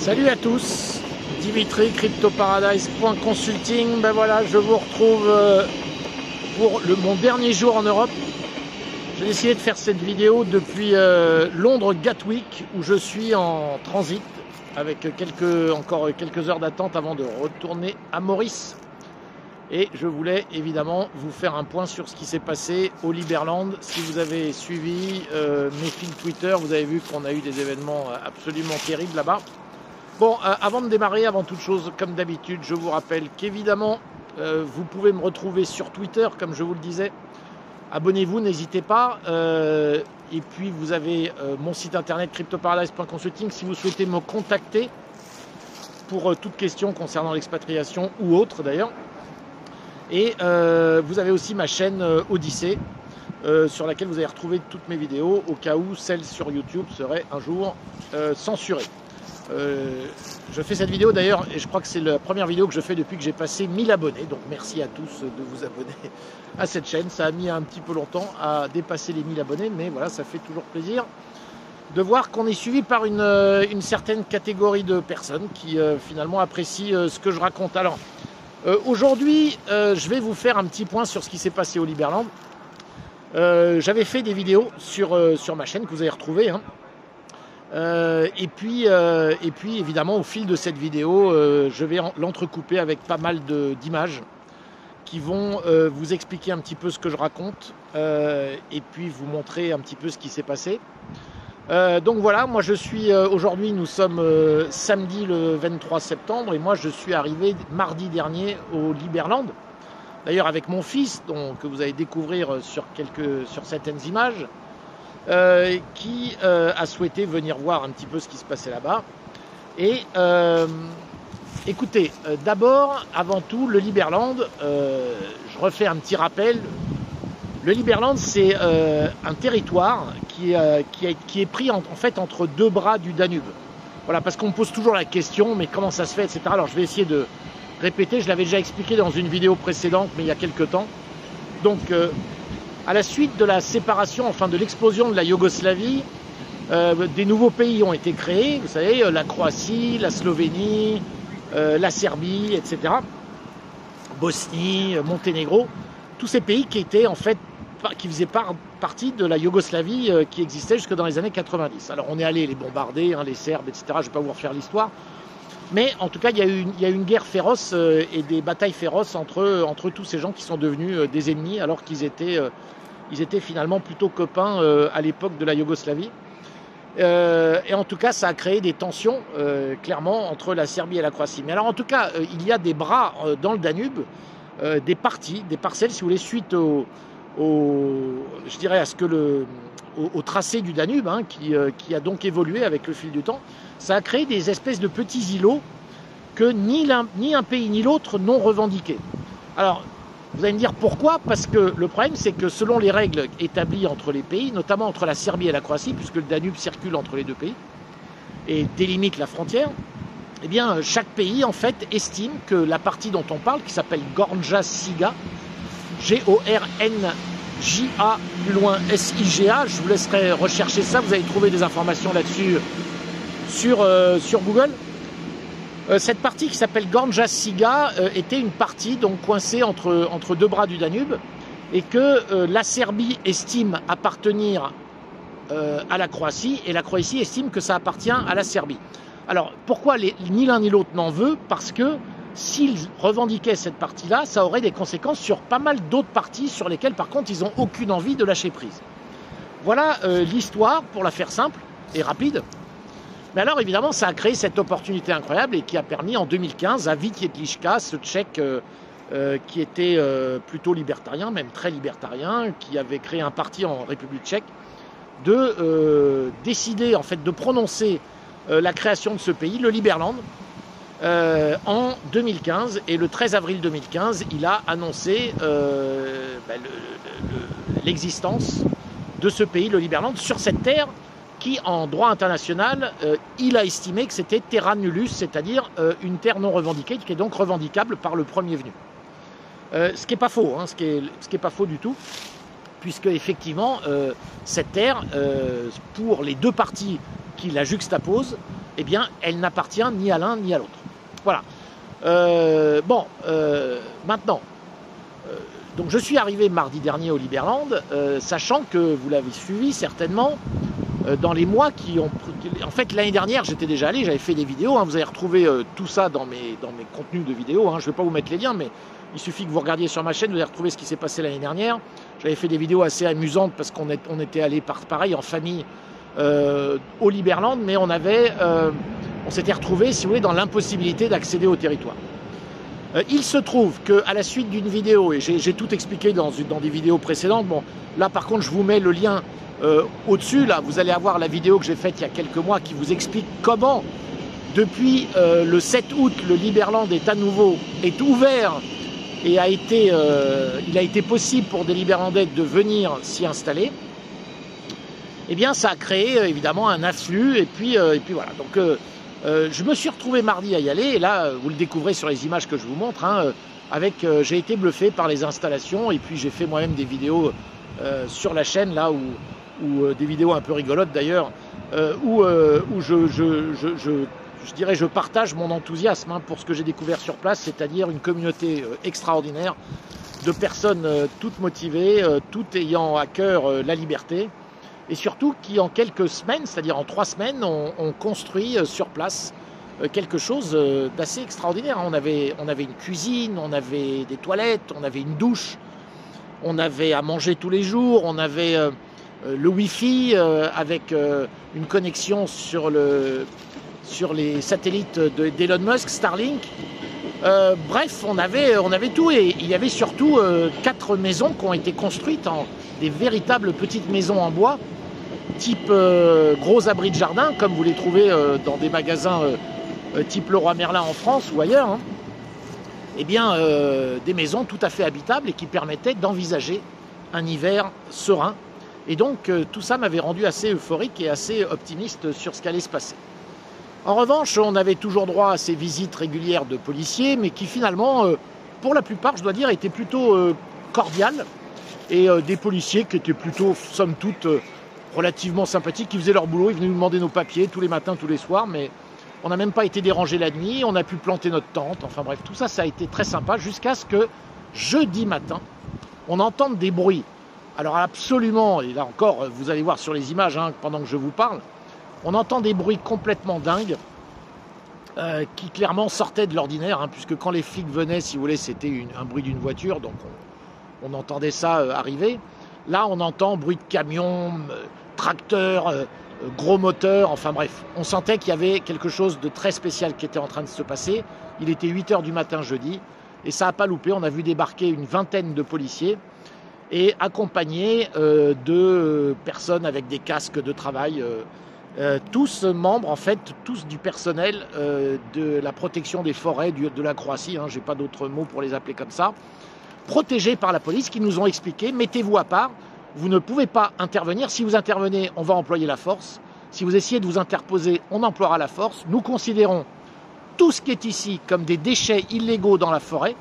Salut à tous, Dimitri, CryptoParadise.consulting. Ben voilà, je vous retrouve pour mon dernier jour en Europe. J'ai décidé de faire cette vidéo depuis Londres Gatwick, où je suis en transit, avec encore quelques heures d'attente avant de retourner à Maurice. Et je voulais évidemment vous faire un point sur ce qui s'est passé au Liberland. Si vous avez suivi mes fils Twitter, vous avez vu qu'on a eu des événements absolument terribles là-bas. Bon, avant de démarrer, avant toute chose, comme d'habitude, je vous rappelle qu'évidemment, vous pouvez me retrouver sur Twitter, comme je vous le disais. Abonnez-vous, n'hésitez pas. Et puis, vous avez mon site internet CryptoParadise.consulting si vous souhaitez me contacter pour toute question concernant l'expatriation ou autre d'ailleurs. Et vous avez aussi ma chaîne Odyssée sur laquelle vous allez retrouver toutes mes vidéos au cas où celle sur YouTube serait un jour censurée. Je fais cette vidéo d'ailleurs et je crois que c'est la première vidéo que je fais depuis que j'ai passé 1000 abonnés. Donc merci à tous de vous abonner à cette chaîne. Ça a mis un petit peu longtemps à dépasser les 1000 abonnés, mais voilà, ça fait toujours plaisir de voir qu'on est suivi par une certaine catégorie de personnes qui finalement apprécient ce que je raconte. Alors aujourd'hui, je vais vous faire un petit point sur ce qui s'est passé au Liberland. J'avais fait des vidéos sur ma chaîne que vous allez retrouver, hein. Et puis évidemment au fil de cette vidéo je vais l'entrecouper avec pas mal d'images qui vont vous expliquer un petit peu ce que je raconte et puis vous montrer un petit peu ce qui s'est passé. Donc voilà, moi je suis aujourd'hui, nous sommes samedi le 23 septembre et moi je suis arrivé mardi dernier au Liberland, d'ailleurs avec mon fils que vous allez découvrir sur certaines images. Qui a souhaité venir voir un petit peu ce qui se passait là-bas. Et écoutez, d'abord, avant tout, le Liberland, je refais un petit rappel. Le Liberland, c'est un territoire qui est pris en fait entre deux bras du Danube. Voilà, parce qu'on me pose toujours la question, mais comment ça se fait, etc. Alors je vais essayer de répéter, je l'avais déjà expliqué dans une vidéo précédente, mais il y a quelques temps. Donc, à la suite de la séparation, enfin de l'explosion de la Yougoslavie, des nouveaux pays ont été créés, vous savez, la Croatie, la Slovénie, la Serbie, etc. Bosnie, Monténégro, tous ces pays qui étaient en fait, qui faisaient partie de la Yougoslavie qui existait jusque dans les années 90. Alors on est allé les bombarder, hein, les Serbes, etc. Je ne vais pas vous refaire l'histoire. Mais en tout cas, il y a eu une guerre féroce et des batailles féroces entre tous ces gens qui sont devenus des ennemis alors qu'ils étaient finalement plutôt copains à l'époque de la Yougoslavie. Et en tout cas, ça a créé des tensions clairement entre la Serbie et la Croatie. Mais alors en tout cas, il y a des bras dans le Danube, des parcelles, si vous voulez, suite je dirais au tracé du Danube, hein, qui a donc évolué avec le fil du temps. Ça a créé des espèces de petits îlots que ni un pays ni l'autre n'ont revendiqués. Alors, vous allez me dire pourquoi? Parce que le problème, c'est que selon les règles établies entre les pays, notamment entre la Serbie et la Croatie, puisque le Danube circule entre les deux pays et délimite la frontière, eh bien, chaque pays, en fait, estime que la partie dont on parle, qui s'appelle Gornja Siga, G-O-R-N-J-A, plus loin S-I-G-A, je vous laisserai rechercher ça, vous allez trouver des informations là-dessus sur Google. Cette partie qui s'appelle Gornja Siga était une partie donc coincée entre deux bras du Danube et que la Serbie estime appartenir à la Croatie et la Croatie estime que ça appartient à la Serbie. Alors pourquoi ni l'un ni l'autre n'en veut? Parce que s'ils revendiquaient cette partie-là, ça aurait des conséquences sur pas mal d'autres parties sur lesquelles par contre ils n'ont aucune envie de lâcher prise. Voilà l'histoire pour la faire simple et rapide. Mais alors évidemment ça a créé cette opportunité incroyable et qui a permis en 2015 à Vít Jedlička, ce Tchèque qui était plutôt libertarien, même très libertarien, qui avait créé un parti en République tchèque, de décider en fait de prononcer la création de ce pays, le Liberland, en 2015. Et le 13 avril 2015, il a annoncé l'existence de ce pays, le Liberland, sur cette terre qui, en droit international, il a estimé que c'était terra nullus, c'est-à-dire une terre non revendiquée, qui est donc revendicable par le premier venu. Ce qui n'est pas faux, hein, ce qui est pas faux du tout, puisque effectivement, cette terre, pour les deux parties qui la juxtaposent, eh bien, elle n'appartient ni à l'un ni à l'autre. Voilà. Maintenant, donc je suis arrivé mardi dernier au Liberland, sachant que vous l'avez suivi certainement dans les mois qui ont... En fait, l'année dernière, j'étais déjà allé, j'avais fait des vidéos, hein, vous allez retrouver tout ça dans mes contenus de vidéos, hein, je ne vais pas vous mettre les liens, mais il suffit que vous regardiez sur ma chaîne, vous allez retrouver ce qui s'est passé l'année dernière. J'avais fait des vidéos assez amusantes parce qu'on était allé pareil en famille au Liberland, mais on s'était retrouvé, si vous voulez, dans l'impossibilité d'accéder au territoire. Il se trouve qu'à la suite d'une vidéo, et j'ai tout expliqué dans des vidéos précédentes, bon, là par contre je vous mets le lien au-dessus, là vous allez avoir la vidéo que j'ai faite il y a quelques mois qui vous explique comment, depuis le 7 août, le Liberland est ouvert et il a été possible pour des Liberlandais de venir s'y installer. Eh bien ça a créé évidemment un afflux, et puis voilà. Donc je me suis retrouvé mardi à y aller, et là, vous le découvrez sur les images que je vous montre, hein, j'ai été bluffé par les installations, et puis j'ai fait moi-même des vidéos sur la chaîne, là, où des vidéos un peu rigolotes d'ailleurs, où je dirais, je partage mon enthousiasme hein, pour ce que j'ai découvert sur place, c'est-à-dire une communauté extraordinaire de personnes toutes motivées, toutes ayant à cœur la liberté, et surtout qui en quelques semaines, c'est-à-dire en 3 semaines, ont construit sur place quelque chose d'assez extraordinaire. On avait une cuisine, on avait des toilettes, on avait une douche, on avait à manger tous les jours, on avait le Wi-Fi avec une connexion sur les satellites d'Elon Musk, Starlink. Bref, on avait tout, et il y avait surtout 4 maisons qui ont été construites en des véritables petites maisons en bois, type gros abris de jardin, comme vous les trouvez dans des magasins type Leroy Merlin en France ou ailleurs, hein. Eh bien, des maisons tout à fait habitables et qui permettaient d'envisager un hiver serein. Et donc, tout ça m'avait rendu assez euphorique et assez optimiste sur ce qu'allait se passer. En revanche, on avait toujours droit à ces visites régulières de policiers, mais qui finalement, pour la plupart, je dois dire, étaient plutôt cordiales, et des policiers qui étaient plutôt, somme toute, relativement sympathiques, qui faisaient leur boulot. Ils venaient nous demander nos papiers tous les matins, tous les soirs, mais on n'a même pas été dérangé la nuit, on a pu planter notre tente, enfin bref, tout ça, ça a été très sympa, jusqu'à ce que, jeudi matin, on entende des bruits. Alors absolument, et là encore, vous allez voir sur les images, hein, pendant que je vous parle, on entend des bruits complètement dingues, qui clairement sortaient de l'ordinaire, hein, puisque quand les flics venaient, si vous voulez, c'était un bruit d'une voiture, donc on entendait ça arriver. Là, on entend bruit de camion, tracteur, gros moteur, enfin bref. On sentait qu'il y avait quelque chose de très spécial qui était en train de se passer. Il était 8 h du matin jeudi, et ça n'a pas loupé. On a vu débarquer une vingtaine de policiers, et accompagnés de personnes avec des casques de travail, tous membres, en fait, tous du personnel de la protection des forêts de la Croatie, hein, j'ai pas d'autre mot pour les appeler comme ça, protégés par la police, qui nous ont expliqué, mettez-vous à part, vous ne pouvez pas intervenir, si vous intervenez, on va employer la force, si vous essayez de vous interposer, on emploiera la force, nous considérons tout ce qui est ici comme des déchets illégaux dans la forêt,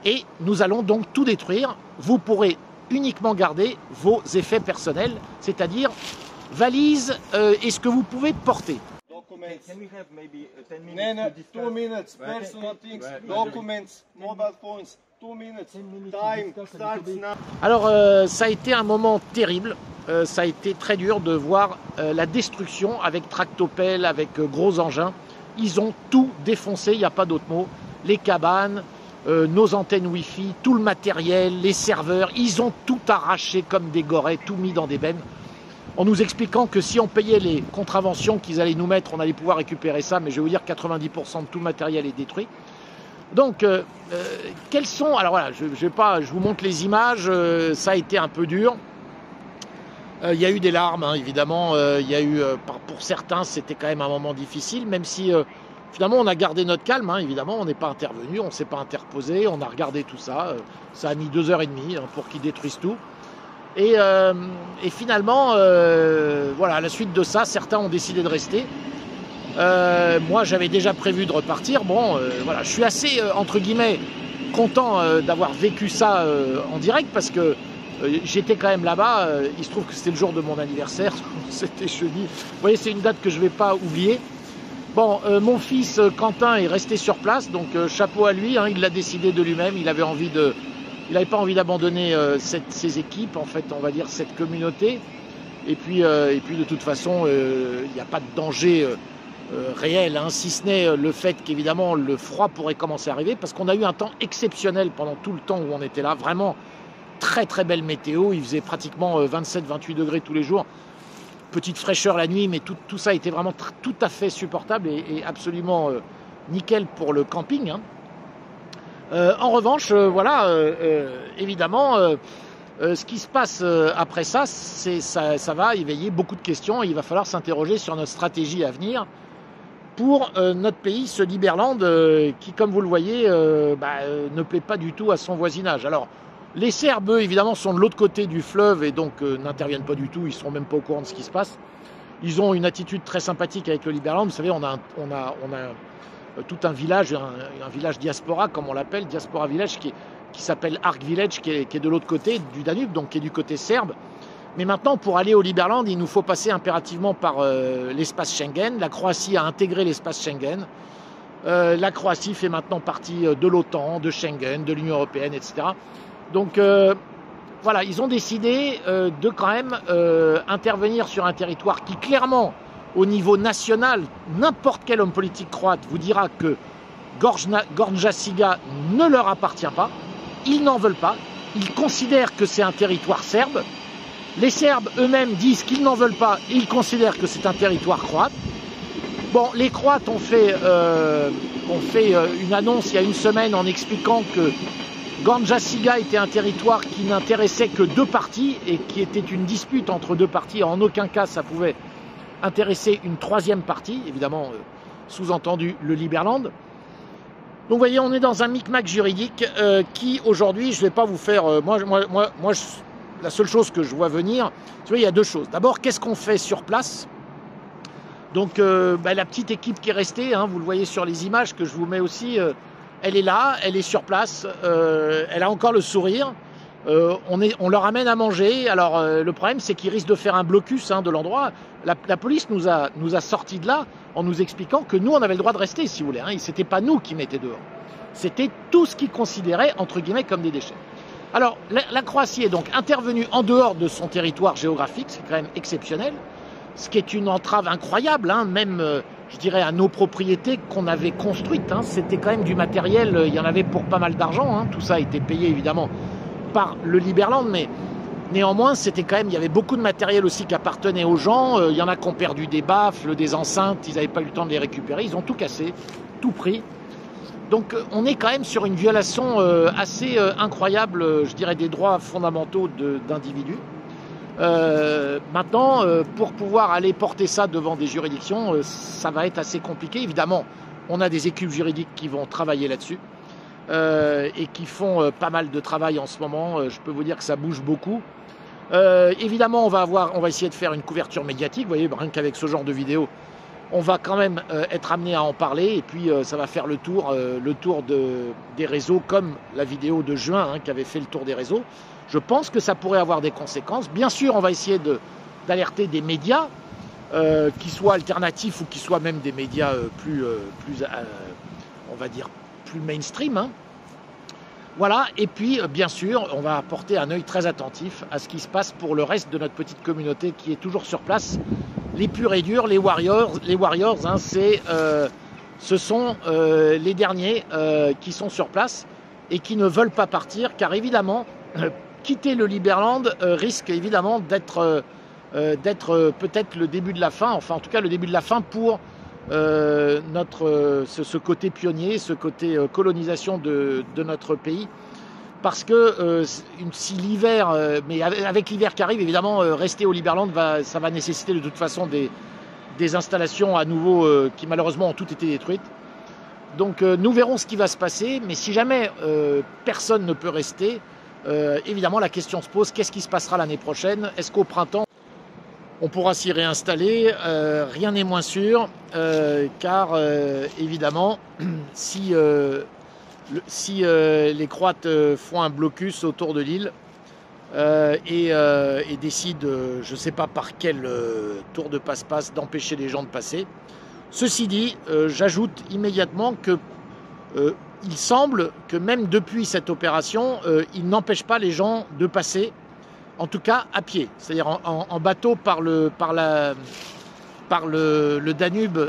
et nous allons donc tout détruire, vous pourrez uniquement garder vos effets personnels, c'est-à-dire valises et ce que vous pouvez porter. Can we have maybe 10 minutes to discuss? 2 minutes, personal things, documents, mobile phones, 2 minutes, time starts now. Alors ça a été un moment terrible, ça a été très dur de voir la destruction avec tractopelle, avec gros engins. Ils ont tout défoncé, il n'y a pas d'autre mot, les cabanes, nos antennes Wi-Fi, tout le matériel, les serveurs, ils ont tout arraché comme des gorées, tout mis dans des bennes, en nous expliquant que si on payait les contraventions qu'ils allaient nous mettre, on allait pouvoir récupérer ça, mais je vais vous dire 90% de tout le matériel est détruit. Donc, quels sont... Alors voilà, je vous montre les images, ça a été un peu dur. Il y a eu des larmes, hein, évidemment, il y a eu, pour certains, c'était quand même un moment difficile, même si... Finalement, on a gardé notre calme, hein, évidemment, on n'est pas intervenu, on ne s'est pas interposé, on a regardé tout ça. Ça a mis 2 h 30 hein, pour qu'ils détruisent tout. Et finalement, voilà, à la suite de ça, certains ont décidé de rester. Moi, j'avais déjà prévu de repartir. Bon, voilà, je suis assez, entre guillemets, content d'avoir vécu ça en direct, parce que j'étais quand même là-bas. Il se trouve que c'était le jour de mon anniversaire, c'était jeudi. Vous voyez, c'est une date que je ne vais pas oublier. Bon, mon fils Quentin est resté sur place, donc chapeau à lui, hein, il l'a décidé de lui-même, il n'avait pas envie d'abandonner ses équipes, en fait, on va dire cette communauté. Et puis de toute façon, il n'y a pas de danger réel, hein, si ce n'est le fait qu'évidemment le froid pourrait commencer à arriver, parce qu'on a eu un temps exceptionnel pendant tout le temps où on était là, vraiment très très belle météo, il faisait pratiquement 27-28 degrés tous les jours. Petite fraîcheur la nuit, mais tout ça était vraiment tout à fait supportable et absolument nickel pour le camping. Hein. En revanche, voilà, évidemment, ce qui se passe après ça, ça va éveiller beaucoup de questions et il va falloir s'interroger sur notre stratégie à venir pour notre pays, ce Liberland, qui, comme vous le voyez, ne plaît pas du tout à son voisinage. Alors, les Serbes, eux, évidemment, sont de l'autre côté du fleuve et donc n'interviennent pas du tout, ils ne sont même pas au courant de ce qui se passe. Ils ont une attitude très sympathique avec le Liberland. Vous savez, on a tout un village, un village diaspora, comme on l'appelle, Diaspora Village, qui s'appelle Ark Village, qui est de l'autre côté du Danube, donc qui est du côté serbe. Mais maintenant, pour aller au Liberland, il nous faut passer impérativement par l'espace Schengen. La Croatie a intégré l'espace Schengen. La Croatie fait maintenant partie de l'OTAN, de Schengen, de l'Union européenne, etc. Donc voilà, ils ont décidé de quand même intervenir sur un territoire qui clairement, au niveau national, n'importe quel homme politique croate vous dira que Gornja Siga ne leur appartient pas. Ils n'en veulent pas. Ils considèrent que c'est un territoire serbe. Les Serbes eux-mêmes disent qu'ils n'en veulent pas et ils considèrent que c'est un territoire croate. Bon, les Croates ont fait une annonce il y a une semaine en expliquant que Gornja Siga était un territoire qui n'intéressait que deux parties et qui était une dispute entre deux parties. En aucun cas, ça pouvait intéresser une troisième partie, évidemment, sous-entendu le Liberland. Donc, vous voyez, on est dans un micmac juridique qui, aujourd'hui, je ne vais pas vous faire... la seule chose que je vois venir, tu vois, il y a deux choses. D'abord, qu'est-ce qu'on fait sur place? Donc, la petite équipe qui est restée, hein, vous le voyez sur les images que je vous mets aussi... elle est là, elle est sur place, elle a encore le sourire, on leur amène à manger. Alors le problème c'est qu'ils risquent de faire un blocus de l'endroit. La police nous a sortis de là en nous expliquant que nous on avait le droit de rester si vous voulez, hein. C'était pas nous qui mettaient dehors, c'était tout ce qu'ils considéraient entre guillemets comme des déchets. Alors la Croatie est donc intervenue en dehors de son territoire géographique, c'est quand même exceptionnel, ce qui est une entrave incroyable, hein, même... je dirais à nos propriétés qu'on avait construites. Hein. C'était quand même du matériel, il y en avait pour pas mal d'argent. Hein. Tout ça a été payé évidemment par le Liberland, mais néanmoins, c'était quand même, il y avait beaucoup de matériel aussi qui appartenait aux gens. Il y en a qui ont perdu des baffles, des enceintes, ils n'avaient pas eu le temps de les récupérer. Ils ont tout cassé, tout pris. Donc on est quand même sur une violation assez incroyable, je dirais, des droits fondamentaux d'individus. Maintenant, pour pouvoir aller porter ça devant des juridictions, ça va être assez compliqué. Évidemment, on a des équipes juridiques qui vont travailler là-dessus et qui font pas mal de travail en ce moment. Je peux vous dire que ça bouge beaucoup. Évidemment, on va essayer de faire une couverture médiatique. Vous voyez, rien qu'avec ce genre de vidéo, on va quand même être amené à en parler. Et puis, ça va faire le tour des réseaux, comme la vidéo de juin qui avait fait le tour des réseaux. Je pense que ça pourrait avoir des conséquences. Bien sûr, on va essayer d'alerter des médias, qui soient alternatifs ou qui soient même des médias on va dire, plus mainstream. Hein. Voilà, et puis, bien sûr, on va apporter un œil très attentif à ce qui se passe pour le reste de notre petite communauté qui est toujours sur place. Les purs et durs, les warriors, hein, ce sont les derniers qui sont sur place et qui ne veulent pas partir, car évidemment... quitter le Liberland risque évidemment d'être peut-être le début de la fin, enfin en tout cas le début de la fin pour ce côté pionnier, ce côté colonisation de notre pays. Parce que si l'hiver, mais avec l'hiver qui arrive, évidemment, rester au Liberland, ça va nécessiter de toute façon des installations à nouveau qui malheureusement ont toutes été détruites. Donc nous verrons ce qui va se passer, mais si jamais personne ne peut rester, évidemment, la question se pose, qu'est-ce qui se passera l'année prochaine? Est-ce qu'au printemps, on pourra s'y réinstaller? Rien n'est moins sûr, car évidemment, si les Croates font un blocus autour de l'île et décident, je ne sais pas par quel tour de passe-passe, d'empêcher les gens de passer, Ceci dit, j'ajoute immédiatement que il semble que même depuis cette opération, il n'empêche pas les gens de passer, en tout cas à pied, c'est-à-dire en bateau par le Danube.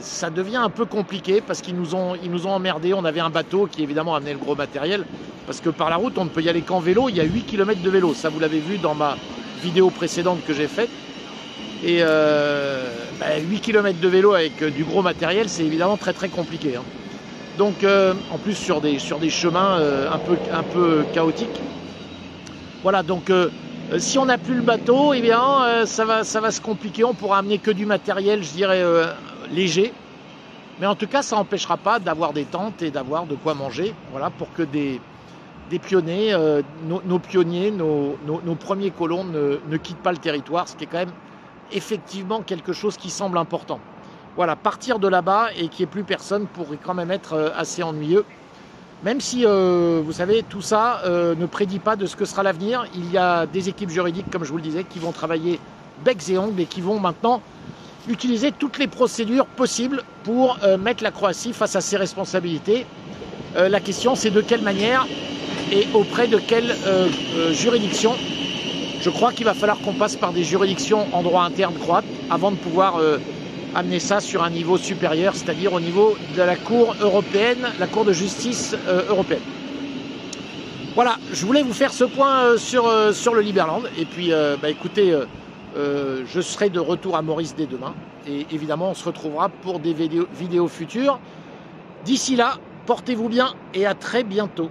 Ça devient un peu compliqué parce qu'ils nous ont emmerdés. On avait un bateau qui évidemment amenait le gros matériel, parce que par la route on ne peut y aller qu'en vélo. Il y a 8 km de vélo, ça vous l'avez vu dans ma vidéo précédente que j'ai faite. Et 8 km de vélo avec du gros matériel, c'est évidemment très très compliqué, hein. Donc en plus sur des chemins un peu chaotiques. Voilà, donc si on n'a plus le bateau, eh bien ça va se compliquer. On pourra amener que du matériel, je dirais, léger. Mais en tout cas, ça n'empêchera pas d'avoir des tentes et d'avoir de quoi manger. Voilà, pour que des pionniers, nos pionniers, nos premiers colons ne quittent pas le territoire, ce qui est quand même effectivement quelque chose qui semble important. Voilà, partir de là-bas et qu'il n'y ait plus personne pourrait quand même être assez ennuyeux. Même si, vous savez, tout ça ne prédit pas de ce que sera l'avenir. Il y a des équipes juridiques, comme je vous le disais, qui vont travailler becs et ongles et qui vont maintenant utiliser toutes les procédures possibles pour mettre la Croatie face à ses responsabilités. La question, c'est de quelle manière et auprès de quelle juridiction. Je crois qu'il va falloir qu'on passe par des juridictions en droit interne croate avant de pouvoir amener ça sur un niveau supérieur, c'est-à-dire au niveau de la Cour européenne, la Cour de justice européenne. Voilà, je voulais vous faire ce point sur le Liberland. Et puis, écoutez, je serai de retour à Maurice dès demain. Et évidemment, on se retrouvera pour des vidéos futures. D'ici là, portez-vous bien et à très bientôt.